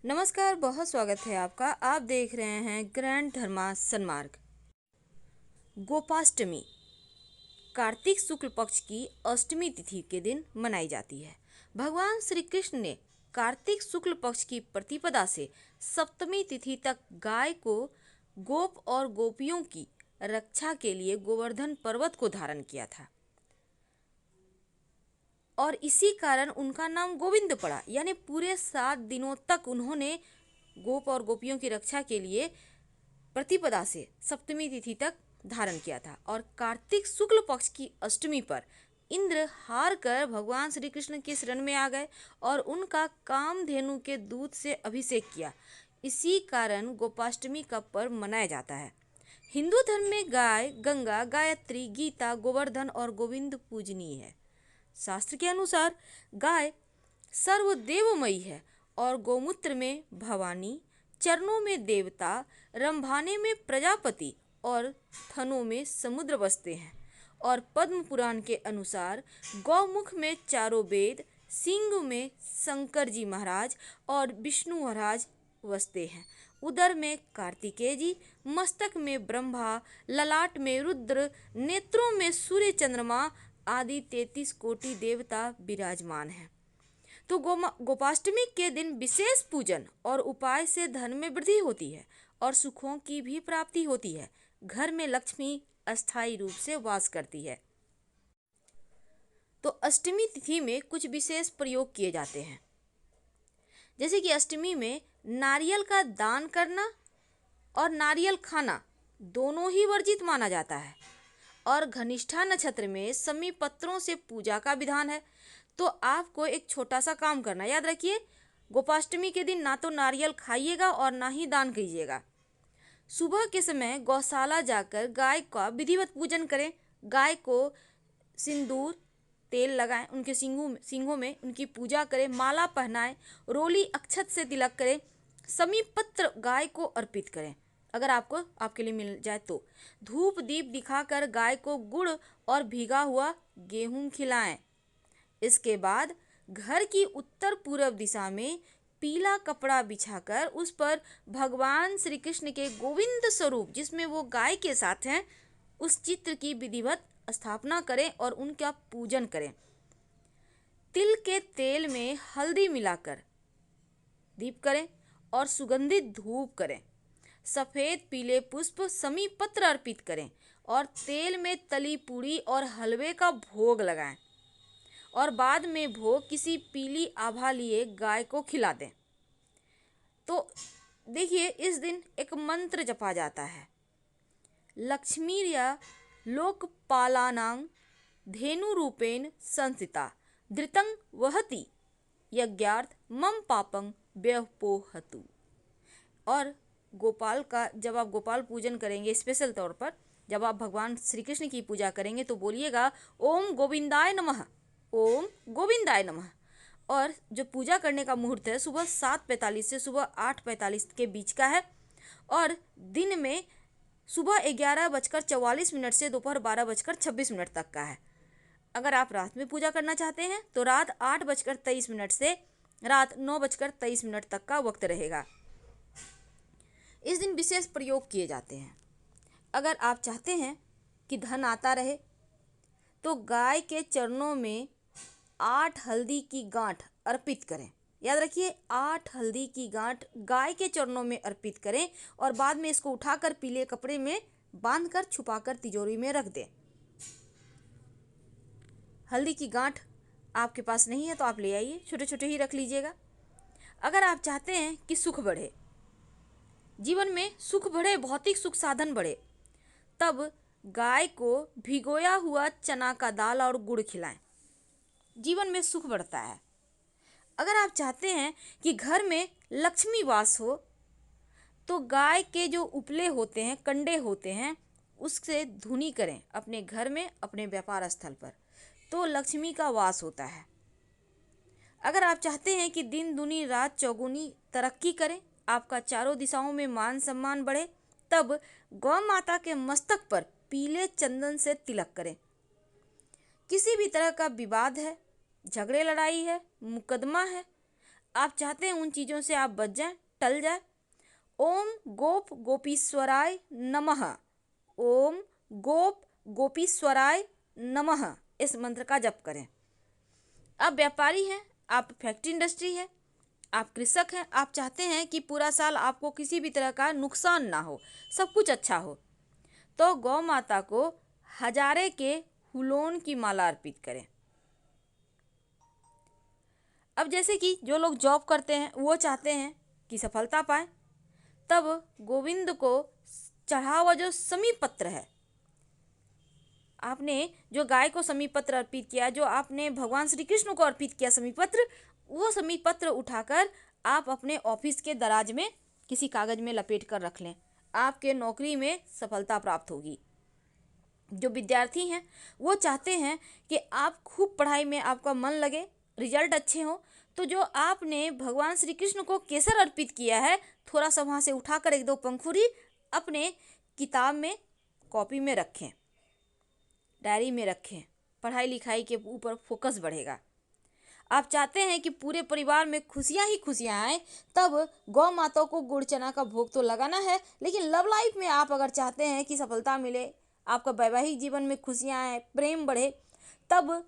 नमस्कार, बहुत स्वागत है आपका। आप देख रहे हैं ग्रैंड धर्मा सन्मार्ग। गोपाष्टमी कार्तिक शुक्ल पक्ष की अष्टमी तिथि के दिन मनाई जाती है। भगवान श्री कृष्ण ने कार्तिक शुक्ल पक्ष की प्रतिपदा से सप्तमी तिथि तक गाय को गोप और गोपियों की रक्षा के लिए गोवर्धन पर्वत को धारण किया था और इसी कारण उनका नाम गोविंद पड़ा। यानी पूरे 7 दिनों तक उन्होंने गोप और गोपियों की रक्षा के लिए प्रतिपदा से सप्तमी तिथि तक धारण किया था। और कार्तिक शुक्ल पक्ष की अष्टमी पर इंद्र हार कर भगवान श्री कृष्ण की शरण में आ गए और उनका कामधेनु के दूध से अभिषेक किया। इसी कारण गोपाष्टमी का पर्व मनाया जाता है। हिंदू धर्म में गाय, गंगा, गायत्री, गीता, गोवर्धन और गोविंद पूजनीय है। शास्त्र के अनुसार गाय सर्वदेवमयी है और गोमूत्र में भवानी, चरणों में देवता, रंभाने में प्रजापति और थनों में समुद्र बसते हैं। और पद्म पुराण के अनुसार गौमुख में चारों वेद, सिंह में शंकर जी महाराज और विष्णु महाराज बसते हैं। उदर में कार्तिकेय जी, मस्तक में ब्रह्मा, ललाट में रुद्र, नेत्रों में सूर्य चंद्रमा आदि 33 कोटि देवता विराजमान हैं। तो गोपाष्टमी के दिन विशेष पूजन और उपाय से धन में वृद्धि होती है और सुखों की भी प्राप्ति होती है। घर में लक्ष्मी अस्थायी रूप से वास करती है। तो अष्टमी तिथि में कुछ विशेष प्रयोग किए जाते हैं, जैसे कि अष्टमी में नारियल का दान करना और नारियल खाना दोनों ही वर्जित माना जाता है। और घनिष्ठा नक्षत्र में समी पत्रों से पूजा का विधान है। तो आपको एक छोटा सा काम करना, याद रखिए, गोपाष्टमी के दिन ना तो नारियल खाइएगा और ना ही दान कीजिएगा। सुबह के समय गौशाला जाकर गाय का विधिवत पूजन करें। गाय को सिंदूर तेल लगाएं, उनके सींगों में उनकी पूजा करें, माला पहनाएं, रोली अक्षत से तिलक करें, समी पत्र गाय को अर्पित करें। अगर आपको आपके लिए मिल जाए तो धूप दीप दिखाकर गाय को गुड़ और भीगा हुआ गेहूं खिलाएं। इसके बाद घर की उत्तर पूर्व दिशा में पीला कपड़ा बिछाकर उस पर भगवान श्री कृष्ण के गोविंद स्वरूप, जिसमें वो गाय के साथ हैं, उस चित्र की विधिवत स्थापना करें और उनका पूजन करें। तिल के तेल में हल्दी मिलाकर दीप करें और सुगंधित धूप करें। सफ़ेद पीले पुष्प समी पत्र अर्पित करें और तेल में तली पूड़ी और हलवे का भोग लगाएं और बाद में भोग किसी पीली आभा लिए गाय को खिला दें। तो देखिए, इस दिन एक मंत्र जपा जाता है, लक्ष्मीर्या लोकपालानां धेनु रूपेण संस्थिता धृतं वहति यज्ञार्थ मम पापं व्यपोहतु। और गोपाल का जब आप गोपाल पूजन करेंगे, स्पेशल तौर पर जब आप भगवान श्री कृष्ण की पूजा करेंगे तो बोलिएगा ओम गोविंदाय नमः, ओम गोविंदाय नमः। और जो पूजा करने का मुहूर्त है सुबह 7:45 से सुबह 8:45 के बीच का है और दिन में सुबह 11:44 से दोपहर 12:26 तक का है। अगर आप रात में पूजा करना चाहते हैं तो रात 8:23 से रात 9:23 तक का वक्त रहेगा। इस दिन विशेष प्रयोग किए जाते हैं। अगर आप चाहते हैं कि धन आता रहे तो गाय के चरणों में 8 हल्दी की गांठ अर्पित करें। याद रखिए, 8 हल्दी की गांठ गाय के चरणों में अर्पित करें और बाद में इसको उठाकर पीले कपड़े में बांधकर छुपाकर तिजोरी में रख दें। हल्दी की गांठ आपके पास नहीं है तो आप ले आइए, छोटे छोटे ही रख लीजिएगा। अगर आप चाहते हैं कि सुख बढ़े, जीवन में सुख बढ़े, भौतिक सुख साधन बढ़े, तब गाय को भिगोया हुआ चना का दाल और गुड़ खिलाएं। जीवन में सुख बढ़ता है। अगर आप चाहते हैं कि घर में लक्ष्मी वास हो तो गाय के जो उपले होते हैं, कंडे होते हैं, उससे धुनी करें अपने घर में, अपने व्यापार स्थल पर, तो लक्ष्मी का वास होता है। अगर आप चाहते हैं कि दिन दूनी रात चौगुनी तरक्की करें, आपका चारों दिशाओं में मान सम्मान बढ़े, तब गौ माता के मस्तक पर पीले चंदन से तिलक करें। किसी भी तरह का विवाद है, झगड़े लड़ाई है, मुकदमा है, आप चाहते हैं उन चीज़ों से आप बच जाएं, टल जाए। ओम गोप गोपीश्वराय नमः, ओम गोप गोपीश्वराय नमः, इस मंत्र का जप करें। आप व्यापारी हैं, आप फैक्ट्री इंडस्ट्री है, आप कृषक हैं, आप चाहते हैं कि पूरा साल आपको किसी भी तरह का नुकसान ना हो, सब कुछ अच्छा हो, तो गौ माता को हजारे के हुलोन की माला अर्पित करें। अब जैसे कि जो लोग जॉब करते हैं वो चाहते हैं कि सफलता पाए, तब गोविंद को चढ़ा हुआ जो समी पत्र है, आपने जो गाय को समी पत्र अर्पित किया, जो आपने भगवान श्री कृष्ण को अर्पित किया समी पत्र, वो समी पत्र उठाकर आप अपने ऑफिस के दराज में किसी कागज में लपेट कर रख लें। आपके नौकरी में सफलता प्राप्त होगी। जो विद्यार्थी हैं वो चाहते हैं कि आप खूब पढ़ाई में आपका मन लगे, रिजल्ट अच्छे हो, तो जो आपने भगवान श्री कृष्ण को केसर अर्पित किया है, थोड़ा सा वहाँ से उठाकर एक दो पंखुड़ी अपने किताब में, कॉपी में रखें, डायरी में रखें। पढ़ाई लिखाई के ऊपर फोकस बढ़ेगा। आप चाहते हैं कि पूरे परिवार में खुशियां ही खुशियां आए, तब गौ माता को गुड़ चना का भोग तो लगाना है। लेकिन लव लाइफ में आप अगर चाहते हैं कि सफलता मिले, आपका वैवाहिक जीवन में खुशियां आए, प्रेम बढ़े, तब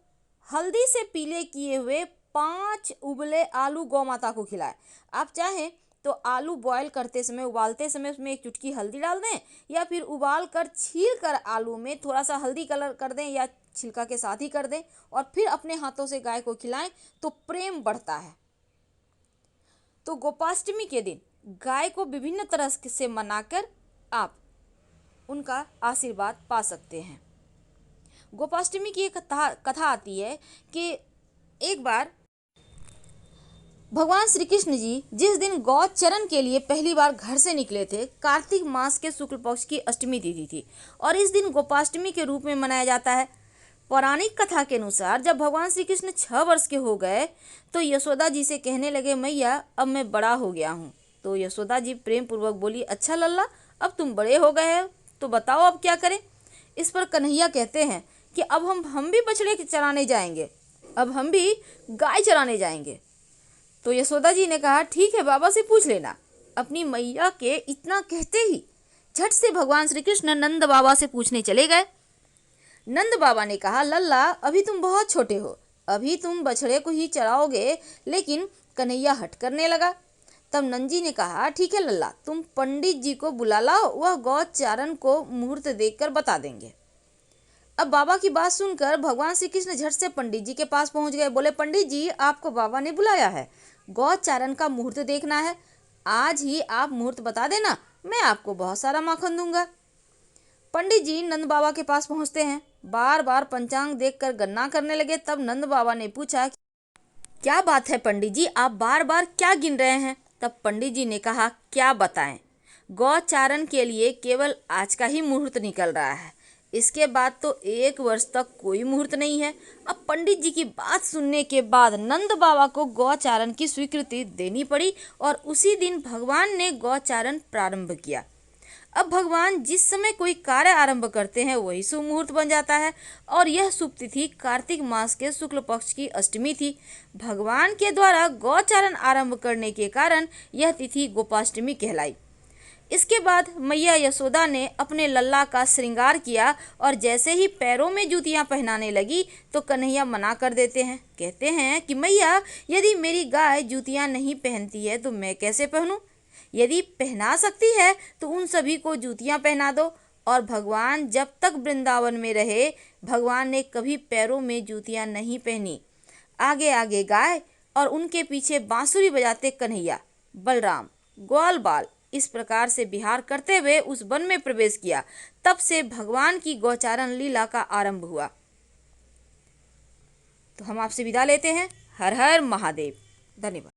हल्दी से पीले किए हुए 5 उबले आलू गौ माता को खिलाएं। आप चाहें तो आलू बॉयल करते समय, उबालते समय उसमें एक चुटकी हल्दी डाल दें, या फिर उबाल कर छील कर आलू में थोड़ा सा हल्दी कलर कर दें या छिलका के साथ ही कर दें, और फिर अपने हाथों से गाय को खिलाएं, तो प्रेम बढ़ता है। तो गोपाष्टमी के दिन गाय को विभिन्न तरह से मनाकर आप उनका आशीर्वाद पा सकते हैं। गोपाष्टमी की एक कथा आती है कि एक बार भगवान श्री कृष्ण जी जिस दिन गौ चरण के लिए पहली बार घर से निकले थे, कार्तिक मास के शुक्ल पक्ष की अष्टमी तिथि थी, और इस दिन गोपाष्टमी के रूप में मनाया जाता है। पौराणिक कथा के अनुसार जब भगवान श्री कृष्ण 6 वर्ष के हो गए तो यशोदा जी से कहने लगे, मैया अब मैं बड़ा हो गया हूँ। तो यशोदा जी प्रेम पूर्वक बोली, अच्छा लल्ला, अब तुम बड़े हो गए हो तो बताओ अब क्या करें। इस पर कन्हैया कहते हैं कि अब हम भी बछड़े चराने जाएंगे, अब हम भी गाय चराने जाएंगे। तो यशोदा जी ने कहा, ठीक है, बाबा से पूछ लेना। अपनी मैया के इतना कहते ही झट से भगवान श्री कृष्ण नंद बाबा से पूछने चले गए। नंद बाबा ने कहा, लल्ला अभी तुम बहुत छोटे हो, अभी तुम बछड़े को ही चराओगे। लेकिन कन्हैया हट करने लगा। तब नंद जी ने कहा, ठीक है लल्ला, तुम पंडित जी को बुला लाओ, वह गौ चारण को मुहूर्त देखकर बता देंगे। अब बाबा की बात सुनकर भगवान श्री कृष्ण झट से पंडित जी के पास पहुंच गए। बोले, पंडित जी आपको बाबा ने बुलाया है, गौ चारण का मुहूर्त देखना है, आज ही आप मुहूर्त बता देना, मैं आपको बहुत सारा माखन दूंगा। पंडित जी नंद बाबा के पास पहुंचते हैं, बार बार पंचांग देखकर गणना करने लगे। तब नंद बाबा ने पूछा, क्या बात है पंडित जी, आप बार बार क्या गिन रहे हैं। तब पंडित जी ने कहा, क्या बताएं, गौ चारण के लिए केवल आज का ही मुहूर्त निकल रहा है, इसके बाद तो 1 वर्ष तक कोई मुहूर्त नहीं है। अब पंडित जी की बात सुनने के बाद नंद बाबा को गौचारण की स्वीकृति देनी पड़ी, और उसी दिन भगवान ने गौचारण प्रारंभ किया। अब भगवान जिस समय कोई कार्य आरंभ करते हैं वही शुभ मुहूर्त बन जाता है, और यह शुभ तिथि कार्तिक मास के शुक्ल पक्ष की अष्टमी थी। भगवान के द्वारा गौचारण आरंभ करने के कारण यह तिथि गोपाष्टमी कहलाई। इसके बाद मैया यशोदा ने अपने लल्ला का श्रृंगार किया, और जैसे ही पैरों में जूतियां पहनाने लगी तो कन्हैया मना कर देते हैं। कहते हैं कि मैया, यदि मेरी गाय जूतियां नहीं पहनती है तो मैं कैसे पहनूं? यदि पहना सकती है तो उन सभी को जूतियां पहना दो। और भगवान जब तक वृंदावन में रहे, भगवान ने कभी पैरों में जूतियां नहीं पहनी। आगे आगे गाय और उनके पीछे बांसुरी बजाते कन्हैया, बलराम, ग्वाल बाल इस प्रकार से विहार करते हुए उस वन में प्रवेश किया। तब से भगवान की गौचारण लीला का आरंभ हुआ। तो हम आपसे विदा लेते हैं। हर हर महादेव। धन्यवाद।